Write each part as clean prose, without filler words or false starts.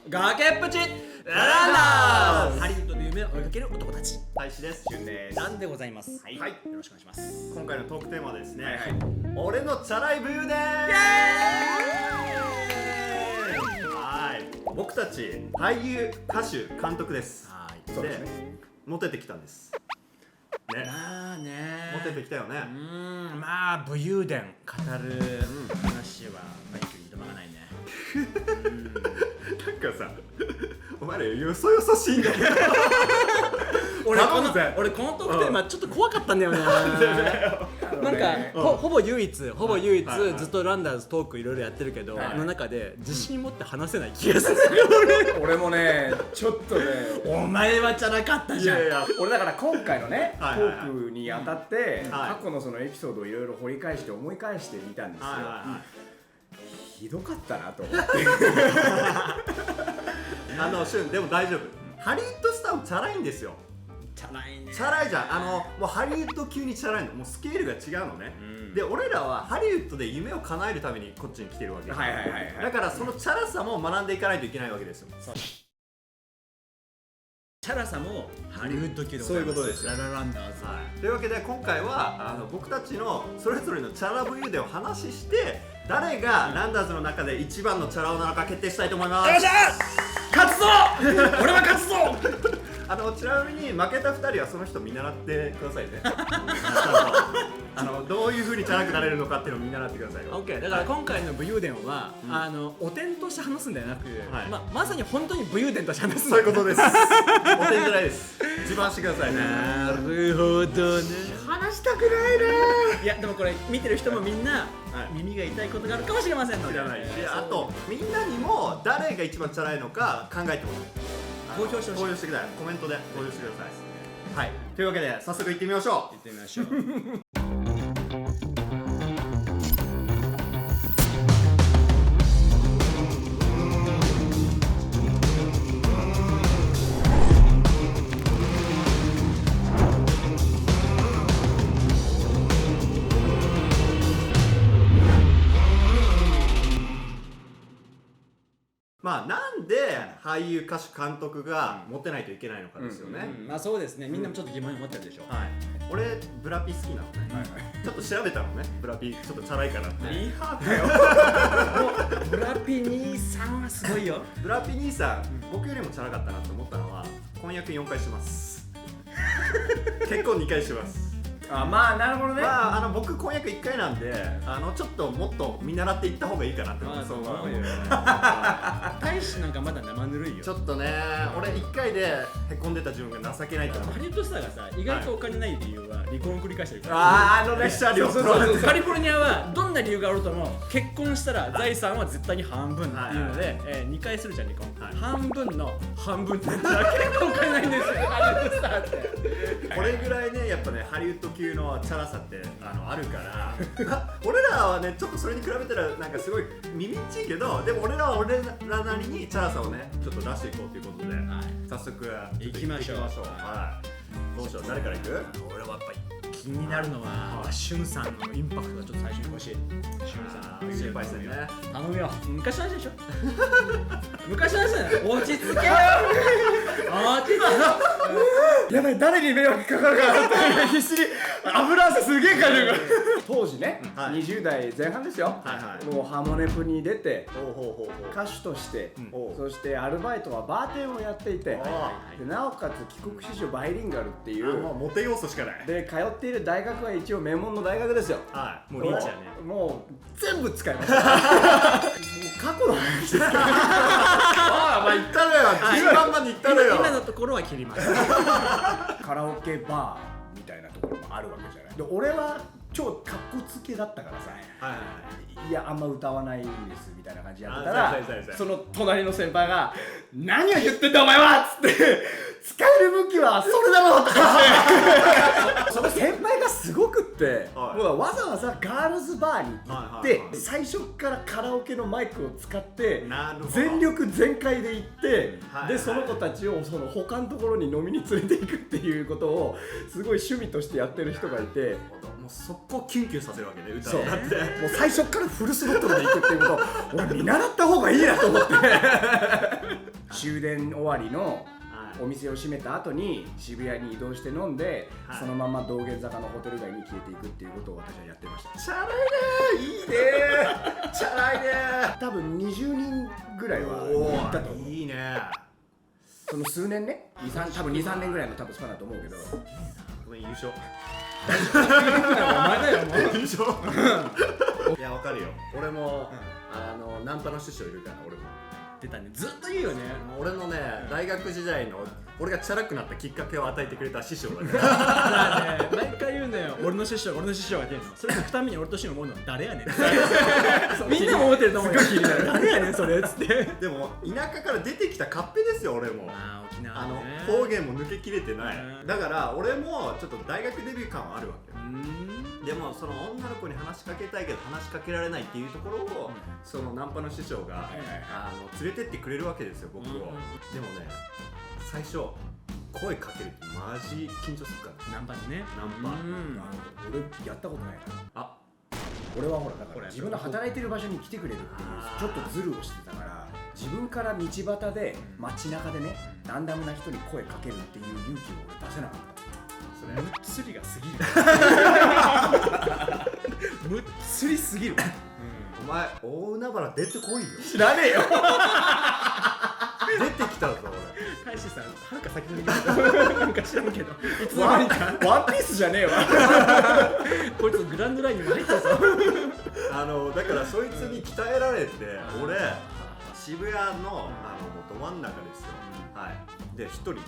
崖っぷちラランダーハリウッドで夢を追いかける男たち大志です。俊です。なんでございます。はい、よろしくお願いします。今回のトークテーマはですね、はい俺のチャラい武勇伝。はい、僕たち俳優、歌手、監督です。はい、そうですね。モテてきたんです。ね。まあねモテてきたよね。まあ武勇伝語る話はマイクに止まらないね。なんかさ、お前らよそよそしいんだけど。俺このトークテーマちょっと怖かったんだよね。なんかほぼ唯一ずっとランダーズトークいろいろやってるけど、の中で自信持って話せない気がする。俺もね、ちょっとね、お前はチャラかったじゃん。俺だから今回のね、トークにあたってはい過去のそのエピソードをいろいろ掘り返して思い返してみたんですよ。ひどかったなと思って。俊、でも大丈夫。ハリウッドスターもチャラいんですよ。チャラいね。チャラいじゃん。もうハリウッド級にチャラいの。もうスケールが違うのね。で、俺らはハリウッドで夢を叶えるためにこっちに来てるわけ。はいはいはいはい。だからそのチャラさも学んでいかないといけないわけですよ。チャラさもハリウッド級でございます。そういうことですよ。ララランダーズ。というわけで今回は僕たちのそれぞれのチャラ武勇伝を話して誰がランダーズの中で一番のチャラ男なのか決定したいと思います。よっしゃ勝つぞ俺は勝つぞ。ちなみに負けた2人はその人見習ってくださいね。どういう風にチャラくなれるのかっていうのを見習ってくださいよ。オッケー。だから今回の武勇伝は、お点として話すんではなく、まさに本当に武勇伝として話すんだ。そういうことです。お点じゃないです。自慢してくださいね。なるほどね。話したくないな。いやでもこれ見てる人もみんな耳が痛いことがあるかもしれませんので。知らないし、あとみんなにも誰が一番チャラいのか考えてほしい。公表してほしい。公表してください。コメントで公表してください。はい。というわけで早速行ってみましょう。行ってみましょう。まあなんで俳優、歌手、監督がモテないといけないのかですよね。まあそうですね。みんなもちょっと疑問に思ってるでしょ。はい。俺ブラピ好きなのね。ちょっと調べたのね。ブラピちょっとチャラいからって。ミーハーかよ。ブラピ兄さんはすごいよ。ブラピ兄さん、僕よりもチャラかったなって思ったのは婚約4回してます。結婚2回してます。あ、まあなるほどね。まあ僕婚約1回なんでちょっともっと見習っていった方がいいかなって思う。そうよ。大使なんかまだ生ぬるいよ。ちょっとね、俺1回でへこんでた自分が情けないと思う。ハリウッドスターがさ、意外とお金ない理由は離婚を繰り返してるから。レッシャー料。カリフォルニアはどんな理由があるとも結婚したら財産は絶対に半分っていうので2回するじゃん離婚。半分の半分ってだけお金ないんですよ。ハリウッドスターって。これぐらいね、やっぱねハリウッド級のチャラさってあるから俺らはねちょっとそれに比べたらなんかすごい耳っちいけど、でも俺らは俺らなりにチャラさをねちょっと出していこうということで、早速行きましょう。はい。どうしよう、誰から行く？俺はやっぱり気になるのはシュンさんのインパクトがちょっと最初に欲しい。シュンさん心配してるね。頼むよ。昔の話でしょ。昔の話だよ。落ち着けよ。落ち着け。やばい、誰に迷惑かかるかなって必死に油汗すげえかる。当時ね、20代前半ですよ。もうハモネプに出て歌手として、そしてアルバイトはバーテンをやっていて、でなおかつ帰国子女バイリンガルっていうモテ要素しかない。で通っている大学は一応名門の大学ですよ。もうリーチやね。もう全部使いました。もう過去の話ですから。まあ言ったのよ。順番まで言ったのよ。今のところは切ります。カラオケバーみたいなところもあるわけじゃない。で俺は超かっこつけだったからさ、いやあんま歌わないですみたいな感じやってたら、その隣の先輩が「何を言ってんだお前は!」っつって「使える武器はそれだろ!」とかってその先輩がすごくってもうわざわざガールズバーに行って最初からカラオケのマイクを使って全力全開で行ってでその子たちをその他のところに飲みに連れていくっていうことをすごい趣味としてやってる人がいて、もう速攻キュンキュンさせるわけね、歌そうを歌って。もう最初からフルスロットルで行くっていうことを俺見習った方がいいなと思って終電終わりのお店を閉めた後に渋谷に移動して飲んで、そのまま道玄坂のホテル街に消えていくっていうことを私はやってました。チャラいね、いいねチャラいね。多分20人ぐらいは行ったと思う。いいね。その数年ね、多分 2,3 年ぐらいの多分スパンだと思うけど。ごめん、優勝お前だよもう。優勝いや、わかるよ。俺もナンパの師匠いるから。俺も出たね、ずっと言うよね。俺のね、大学時代の俺がチャラくなったきっかけを与えてくれた師匠だから毎回言うんだよ、俺の師匠が出るの。それのために俺として思うのは誰やねんみんなも思ってると思うよ。誰やねんそれっつって。でも田舎から出てきたカッペですよ、俺も。沖縄ね、方言も抜けきれてない。だから俺もちょっと大学デビュー感はあるわけ。でもその女の子に話しかけたいけど話しかけられないっていうところを、そのナンパの師匠が連れてってくれるわけですよ、僕を。でもね、最初声かけるってマジ緊張するから。ナンパにね。ナンパ。俺やったことないから。あ、俺はほらだから自分の働いてる場所に来てくれるっていうちょっとズルをしてたから、自分から道端で街中でね、ランダムな人に声かけるっていう勇気を俺出せなかった。むっつりがすぎるむっつりすぎるお前、大海原出てこいよ。知らねえよ出てきたぞ俺。大志さん、はるか先になんか知らんけど、いつの間にかワンピースじゃねえわこいつグランドラインにも入ったぞだからそいつに鍛えられて、俺渋谷のど真ん中ですよ。はい。で、一人めっ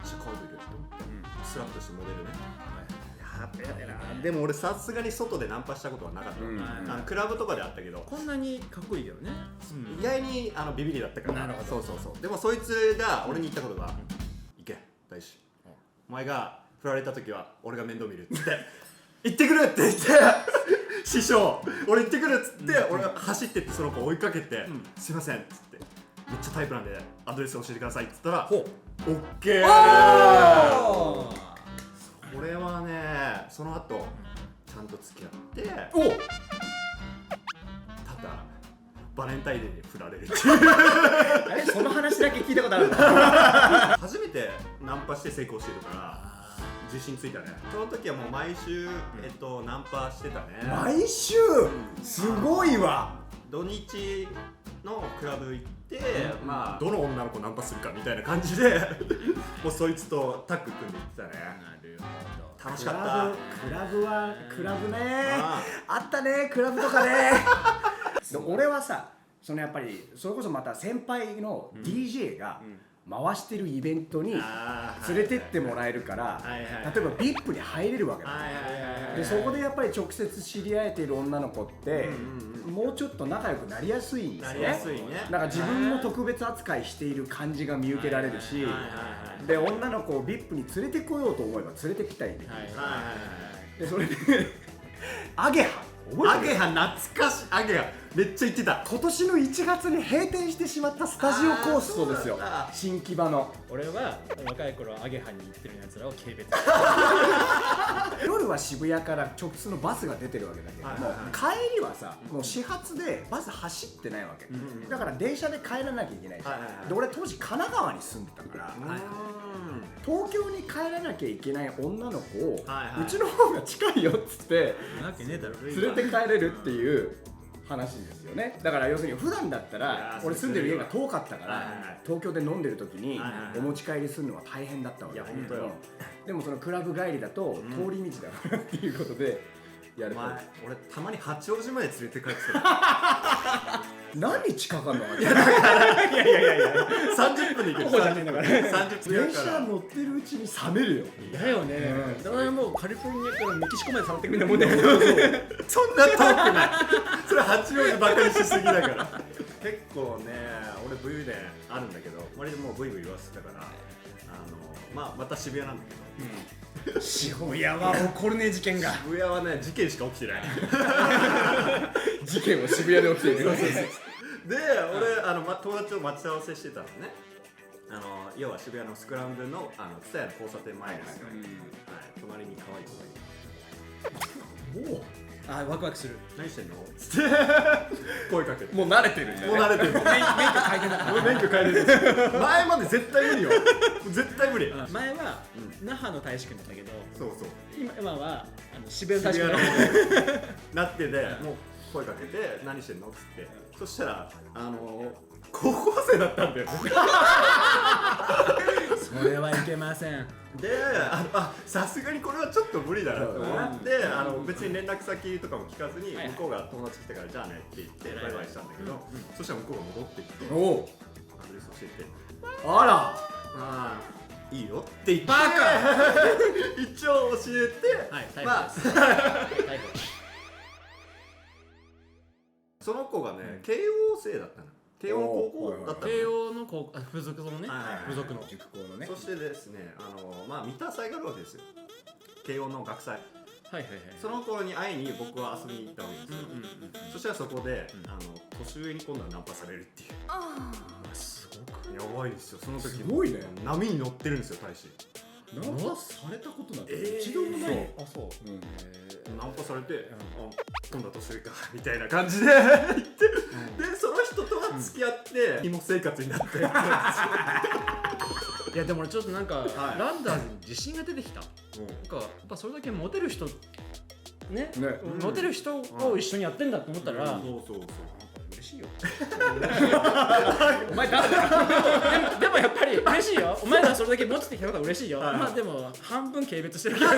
ちゃ顔出るって思って、スラッとしてモデルね。やべえな。でも俺さすがに外でナンパしたことはなかった。クラブとかであったけど。こんなにかっこいいけどね。意外にビビリだったから。なるほど。そう。でもそいつが俺に言ったことが、行け大志、お前が振られた時は俺が面倒見るっつって行ってくるって言って師匠俺行ってくるっつって、俺走ってってその子追いかけて、すいませんっつって、めっちゃタイプなんでアドレス教えてくださいっつったら、オッケー。これはね、その後ちゃんと付き合って、ただバレンタインデーに振られるっていうその話だけ聞いたことあるんだ初めてナンパして成功してるから自信ついたね。その時はもう毎週、ナンパしてたね。毎週すごいわ。土日のクラブ行って、まあどの女の子ナンパするかみたいな感じでもうそいつとタッグ組んでいってたね。なるほど。楽しかった。クラブね、あったね、クラブとかね俺はさ、そのやっぱりそれこそまた先輩の DJ が回してるイベントに連れてってもらえるから、例えば VIP に入れるわけだ。でそこでやっぱり直接知り合えている女の子ってもうちょっと仲良くなりやすいんですよね。なんか自分も特別扱いしている感じが見受けられるし、で女の子を VIP に連れてこようと思えば連れてきたりできる。でそれでアゲハ懐かしい。アゲハめっちゃ行ってた。今年の1月に閉店してしまったスタジオコーストですよ。新木場の。俺は若い頃アゲハに行ってるやつらを軽蔑夜は渋谷から直通のバスが出てるわけだけども、帰りはさ、もう始発でバス走ってないわけ。だから電車で帰らなきゃいけないし、で俺当時神奈川に住んでたから、東京に帰らなきゃいけない女の子をうちの方が近いよっつって連れて帰れるっていう話ですよね。だから要するに普段だったら俺住んでる家が遠かったから東京で飲んでる時にお持ち帰りするのは大変だったわけだけど、でもそのクラブ帰りだと通り道だからっていうことでやると。俺たまに八王子まで連れて帰ってた何近かんのいや30分で行ける。ここじゃねえんだから30分電車乗ってるうちに冷めるよ。だよね。だからもうカリフォルニアからメキシコまで触ってくるんだもんねそんな遠くないそれ八王子ばかりしすぎだから結構ね、俺ブイであるんだけど、割ともうブイブイ言わせてたから、また渋谷なんだけど、渋谷は起こるね、事件が。渋谷はね、事件しか起きてない事件は渋谷で起きてるよ。で、俺友達と待ち合わせしてたのね。要は渋谷のスクランブルの蔦屋の交差点前ですよ。隣に可愛い子がいる。あ、ワクワクする。何してんのつって声かけて。もう慣れてるんだよね。もう慣れてる。免許変えてなかった。免許変えてる。前まで絶対無理よ。絶対無理。前は那覇の大使君だったけど、そうそう。今は渋谷の大使君なってで、もう声かけて何してんのっつって。そしたら高校生だったんだよ。それはいけません。で、さすがにこれはちょっと無理だなと思って別に連絡先とかも聞かずに向こうが友達来てからじゃあねって言ってバイバイしたんだけど、そしたら向こうが戻ってきておお、アドレス教えて、あら、いいよって言ってバカ一応教えて、まあその子がね慶応生だったの。慶応の高校だったの。慶応の付属のね、付属の塾校のね。そしてですね、まあミター祭があるわけですよ。慶応の学祭。はいはいはい。その頃に会いに僕は遊びに行ったわけですよ。そしたらそこで年上に今度はナンパされるっていう。すごくやばいですよ。その時すごいね。波に乗ってるんですよ、大使。ナンパされたことなんて一度もない。あ、そう。ナンパされて、今度は年上かみたいな感じで言って、でその人とは付き合って紐生活になって。いやでも俺ちょっとなんかランダーズに自信が出てきた。なんかやっぱそれだけモテる人ね、モテる人を一緒にやってんだと思ったら、そう嬉しいよ。お前誰だよ。でもやっぱり嬉しいよ。お前らそれだけ持ってきたことは嬉しいよ。まあでも半分軽蔑してるけどね。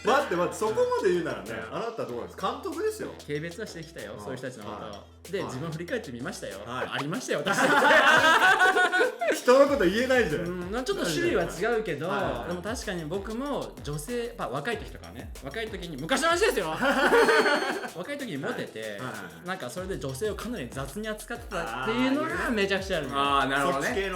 待ってそこまで言うならね、あなたどうなんですか？監督ですよ。軽蔑はしてきたよ、そういう人たちのことで、自分振り返ってみましたよ。ありましたよ、私。人のこと言えないじゃん。ちょっと種類は違うけど、でも確かに僕も女性、若い時とかね、若い時に昔の話ですよ。若い時にモテて、なんかそれで女性をかなり雑に扱ってたっていうのがめちゃくちゃある。ああ、なるほどね。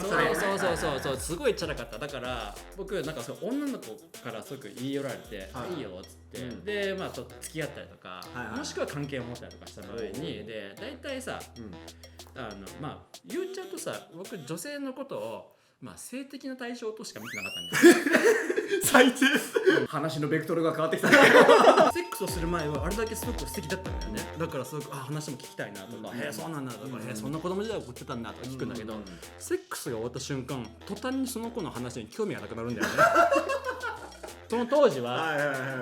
そう、すごいチャラかった。だから僕なんかその女の子からすごく言い寄られて、いいよっつって、でまあちょっと付き合ったりとか、もしくは関係を持ったりとかした場合に、で大体さ、まあ言っちゃうとさ、僕女性のことを性的な対象としか見てなかったんだよ。最低。話のベクトルが変わってきた。セックスをする前はあれだけすごく素敵だったんだよね。だからすごく話も聞きたいなとか、そうなんだとか、そんな子供時代を送ってたんだとか聞くんだけど、セックスが終わった瞬間、途端にその子の話に興味がなくなるんだよね。その当時は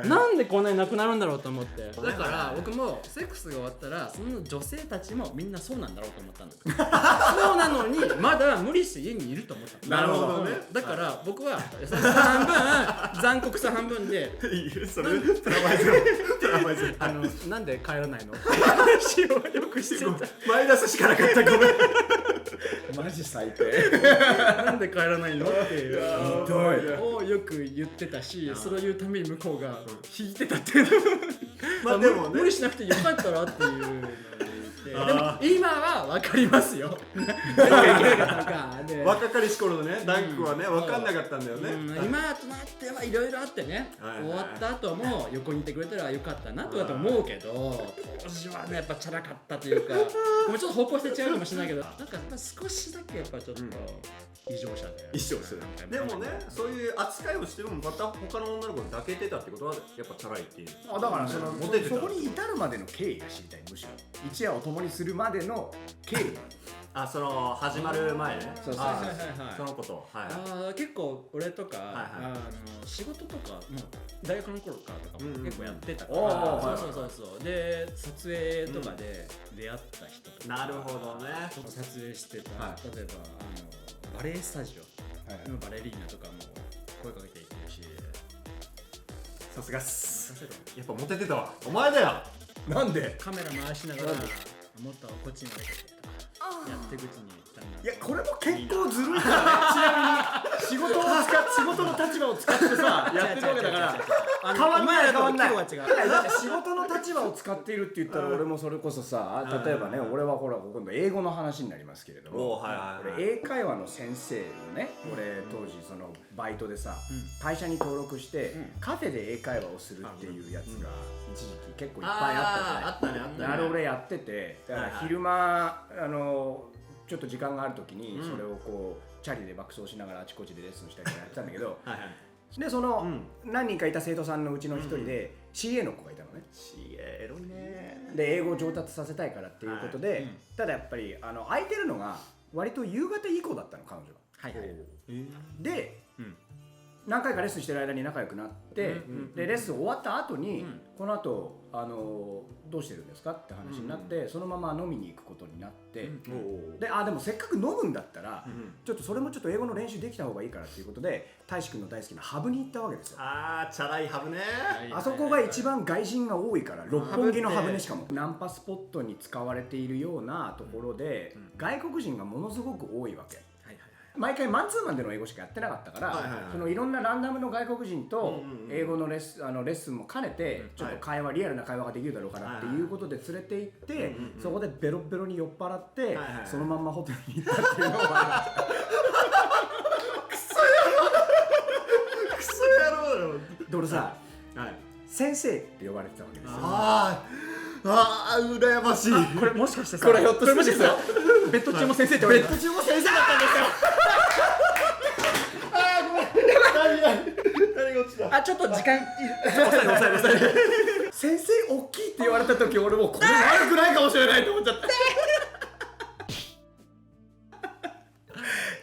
なんでこんなになくなるんだろうと思って、だから僕もセックスが終わったらその女性たちもみんなそうなんだろうと思ったんだそうなのにまだ無理して家にいると思ったなるほどね。だから僕は優しさ半分残酷さ半分でそれプラマイゼロなんで帰らないの話をよくしてた。マイナスしかなかった。ごめん。マジ最低。なんで帰らないのっていうをよく言ってたし、それを言うために向こうが引いてたっていうまあでもね、無理しなくてよかったらっていうのを言って、でも今は分かりますよ。若かりし頃のね、ダンクはね分かんなかったんだよね。今となってはいろいろあってね、終わった後も横にいてくれたらよかったなとかと思うけど、当時はねやっぱチャラかったというか、もうちょっと方向性違うかもしれないけど、なんか少しだけやっぱちょっと異常者だよ。異常者だ。でもね、そういう扱いをしてもまた他の女の子に抱けてたってことはやっぱチャラいっていう。だからそこに至るまでの経緯が知りたい。むしろ一夜を共にするまでの経緯。その始まる前ね。そうそのこと。結構俺とか仕事とか大学の頃からとかも結構やってたから、そうで撮影とかで出会った人とか、なるほどね。撮影してた、例えばバレエスタジオのバレリーナとかも声かけていってるし。さすがっす。やっぱモテてたわ。お前だよ。なんでカメラ回しながらもっとこっちに歩けてとかやって口にだんだん。いやこれも結構ずるいからね。ちなみに仕事の立場を使ってさやってるわけだから変わんない。仕事の立場を使っているって言ったら俺もそれこそさ、例えばね、俺はほら今度英語の話になりますけれども、俺英会話の先生をね、俺当時そのバイトでさ会社に登録してカフェで英会話をするっていうやつが一時期結構いっぱいあったじゃない。あれ俺やってて、だから昼間ちょっと時間があるときにそれをこうチャリで爆走しながらあちこちでレッスンしたりとかやってたんだけど、でその何人かいた生徒さんのうちの一人で CA の子がいたのね。 CA エロいね。で英語を上達させたいからっていうことで、ただやっぱり空いてるのが割と夕方以降だったの彼女が。はいはい。で、何回かレッスンしてる間に仲良くなって、でレッスン終わった後に、この後どうしてるんですかって話になって、そのまま飲みに行くことになって、ででもせっかく飲むんだったら、ちょっとそれもちょっと英語の練習できた方がいいからっていうことで、大志くんの大好きなハブに行ったわけですよ。チャラいハブね。あそこが一番外人が多いから、六本木のハブね。しかもナンパスポットに使われているようなところで、外国人がものすごく多いわけ。毎回マンツーマンでの英語しかやってなかったから、そのいろんなランダムの外国人と英語のレッスンも兼ねて、ちょっとリアルな会話ができるだろうかなっていうことで連れて行って、そこでベロベロに酔っ払って、そのまんまホテルに行ったっていうのがクソ野郎だろ。で俺さ、先生って呼ばれてたわけですよ。羨ましい。これもしかしてさ、これひょっとしてもしかしてベッド中も先生って言われてた。ベッド中も先生だったんですよ。ごめん。何が落ちた。ちょっと時間抑え先生大きいって言われた時、俺もこれ悪くないかもしれないと思っちゃった。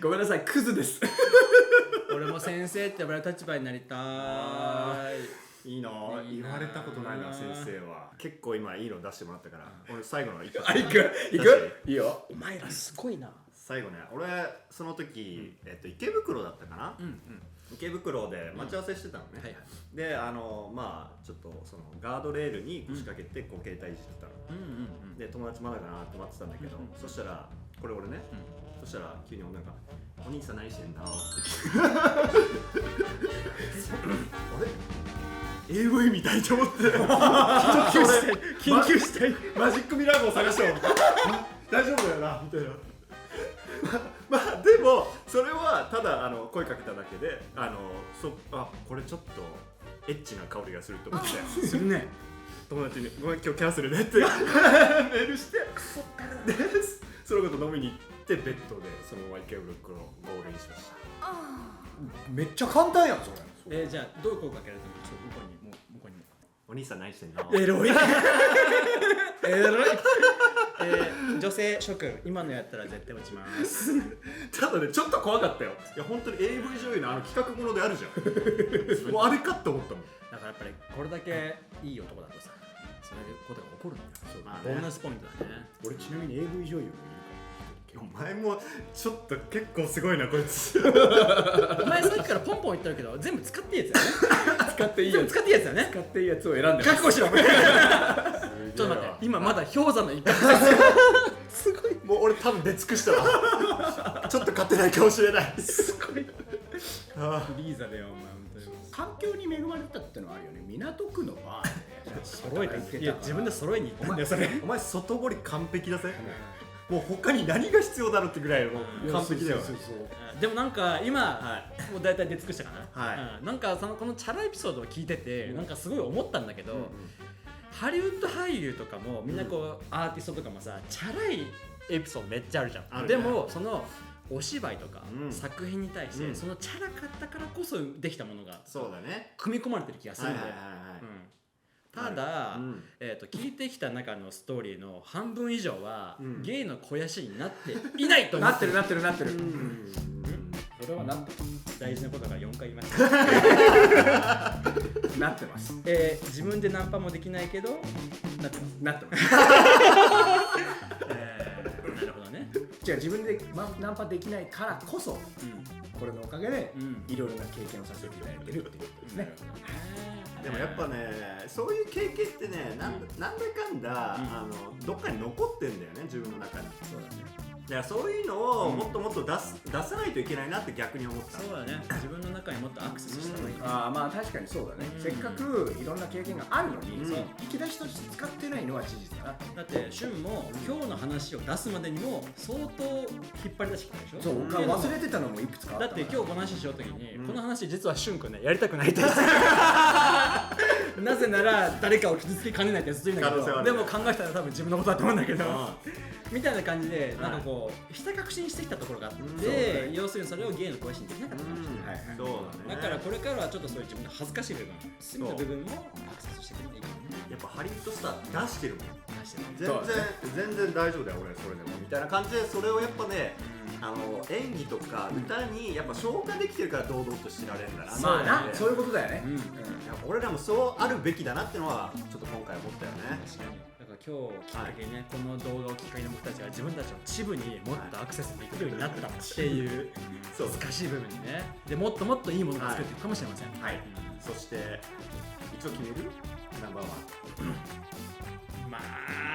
ごめんなさい、クズです。俺も先生って呼ばれる立場になりたい。いいな、言われたことないな。先生は結構今いいの出してもらったから、俺最後の一発。行くいいよ。お前らすごいな。最後ね、俺その時池袋だったかな。池袋で待ち合わせしてたのね。でちょっとそのガードレールに腰掛けてこう携帯いじってたの。で友達まだかなって待ってたんだけど、そしたらこれ俺ね、そしたら急に女が「お兄さん何してんだ?」ってあれAV みたいと思って緊急してマジックミラー号探したの。大丈夫だよなみたいな。でもそれはただ声かけただけでこれちょっとエッチな香りがすると思ってするね。友達に「ごめん今日キャンセルね」ってメールしてでそのこと飲みに行ってベッドでそのまま池袋をゴールインしました。めっちゃ簡単やんそれ。じゃあどう声かけられたの？向こうにも。お兄さん何してんの？エロい。女性諸君、今のやったら絶対落ちます。ただね、ちょっと怖かったよ。いや本当に AV 女優の企画ものであるじゃん。もうあれかって思ったもん。だからやっぱりこれだけいい男だとさ、そういうことが起こるんだよ。ボーナスポイントだね。俺ちなみに AV 女優もいるから。お前もちょっと結構すごいなこいつ。お前さっきからポンポン言ってるけど全部使っていいやつだよね。使っていいやつ。使っていいやつだよね。使っていいやつを選んでます。覚悟しろ。ちょっと待って、今まだ氷山の一角。すごい。もう俺多分出尽くしたわ。ちょっと勝てないかもしれない。すごい。リーザだよお前。環境に恵まれたってのはあるよね。港区のバーで揃えていや自分で揃えに行ったんだよそれ。お前外堀完璧だぜ。もう他に何が必要だろうってぐらいもう完璧だよ。でもなんか今もう大体出尽くしたかな。なんかこのチャラエピソードを聞いててなんかすごい思ったんだけど、ハリウッド俳優とかもみんなこうアーティストとかもさチャラいエピソードめっちゃあるじゃん。でもそのお芝居とか作品に対してそのチャラかったからこそできたものがそうだね組み込まれてる気がするんだよ。ただ、聞いてきた中のストーリーの半分以上は、ゲイの肥やしになっていないと思ってる。なってる。それはなってる。大事なことが4回言いました。なってます。自分でナンパもできないけどなってます。なってます。なるほどね。じゃあ自分でナンパできないからこそ、これのおかげでいろいろな経験をさせていただいてるっていうことですね。でもやっぱね、そういう経験ってね、なんだかんだ、どっかに残ってんだよね、自分の中に。そうだね。だからそういうのをもっともっと出さないといけないなって逆に思った。そうだね。自分の中にもっとアクセスした方がいい。まあ確かにそうだね。せっかくいろんな経験があるのに、引き出しとして使ってないのは事実だな。だって俊も今日の話を出すまでにも相当引っ張り出してきたでしょ。そう。忘れてたのもいくつかあった。だって今日この話しようときに、この話実は俊くんねやりたくないって。なぜなら誰かを傷つけかねないってずっと言うんだけど、でも考えたら多分自分のことだと思うんだけど。みたいな感じでなんかこうひた隠しにしてきたところがあって、要するにそれをゲイの声にできなかったかもしれない。そうだね。だからこれからはちょっとそういう自分の恥ずかしい部分、隅の部分もアクセスしてくればいいかもね。やっぱハリウッドスター出してるもん。出してる。全然大丈夫だよ俺それでもみたいな感じで、それをやっぱね、演技とか歌にやっぱ消化できてるから堂々と知られるんだな。まあな、そういうことだよね。俺らもそうあるべきだなってのはちょっと今回思ったよね。確かに。だから今日きっかけにね、この動画をきっかけに僕たちが自分たちの支部にもっとアクセスできるようになったっていう難しい部分にね。でもっともっといいものが作っていくかもしれません。はい。そして一応決めるナンバーワン。ま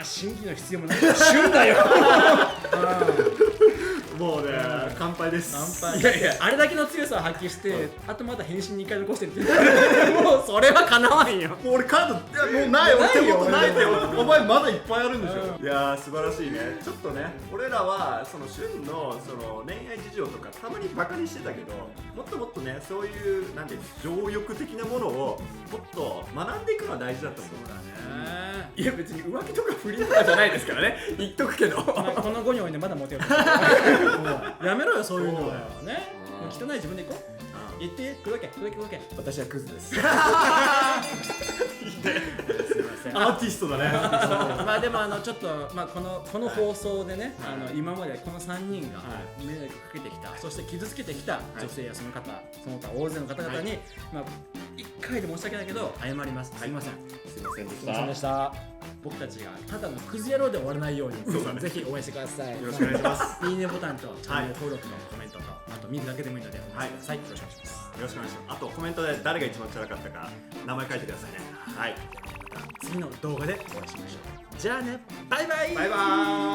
あ審議の必要もないから旬だよ。もうね、乾杯です。乾杯。いやいや、あれだけの強さを発揮して、あとまだ返信2回残してるってもうそれはかなわんよ。もう俺カードもうない、俺手元ないってよ。お前まだいっぱいあるんでしょ。いやー素晴らしいね。ちょっとね、俺らはその旬のその恋愛事情とかたまにバカにしてたけど、もっともっとね、そういうなんて情欲的なものをもっと学んでいくのは大事だと思う。そうだね。いや別に浮気とか不倫とかじゃないですからね。言っとくけど。この5においてまだモテようと。やめろよそういうのはね。もう汚い自分でいこう。言ってくだけ。私はクズです。すいません。アーティストだね。まあでもちょっとこの放送でね、今までこの3人が迷惑かけてきた、そして傷つけてきた女性やその他大勢の方々に1回で申し訳ないけど謝ります。すいません。すいませんですいませんでした。僕たちがただのクズ野郎で終わらないようにぜひ応援してください。よろしくお願いします。いいねボタンとチャンネル登録とコメントとあと見るだけでもいいのでお願いしてください。よろしくお願いします。よろしくお願いします。あとコメントで誰が一番辛かったか名前書いてくださいね。はい。次の動画でお会いしましょう。じゃあね、バイバイ。バイバーイ。